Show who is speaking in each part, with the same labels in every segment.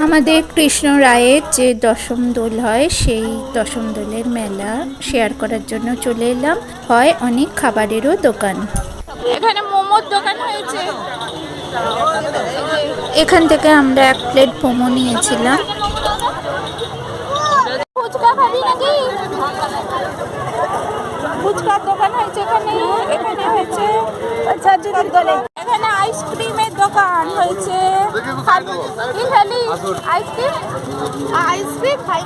Speaker 1: আমাদের কৃষ্ণ রায়ের যে দশম দোল হয় সেই দশম দোলের মেলা শেয়ার করার জন্য চলে এলাম। হয় অনেক খাবারেরও দোকান, এখানে মোমোর দোকান হয়েছে। এখান থেকে আমরা 1 প্লেট মোমো নিয়েছিলাম। ফুচকা খাবি নাকি? ফুচকার দোকান হয়েছে এখানে। এখানে হয়েছে এখানে আইসক্রিমের দোকান হয়েছে। কি খালি আইসক্রিম? আইসক্রিম খাই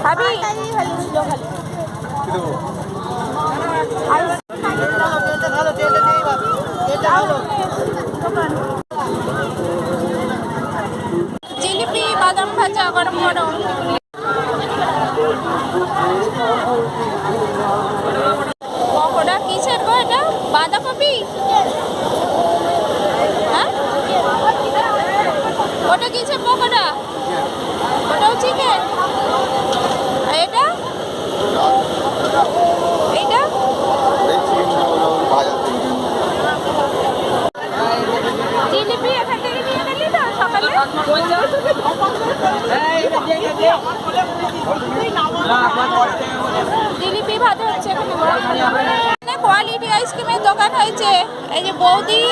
Speaker 1: খাবি? জিলিপি, বাদাম ভাজা গরম গরম। পকোড়া কিসের গো এটা? বাঁধাকপি? হ্যাঁ, ওটা কিসের পকোড়া? ওটাও চিকেন? এটা এইটা জিলিপি এখান থেকে নিয়ে গেলি তো সকালে? জিলিপি ভাজা হচ্ছে এখানে। কোয়ালিটি আইসক্রিমের দোকান হয়েছে। এই যে বৌদি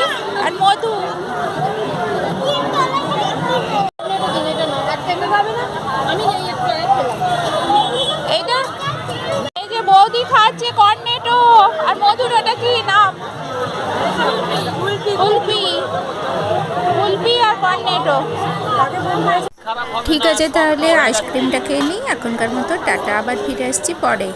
Speaker 1: আর মধু। এইটা এই যে বৌদি খাচ্ছে কর্নেটো, আর মধুর ওটা কি নাম? কুলফি। কুলফি আর কর্নেটো। ঠিক আছে, তাহলে আইসক্রিমটা খেয়ে নিই। এখনকার মতো টাটা, আবার ফিরে আসছি পরে।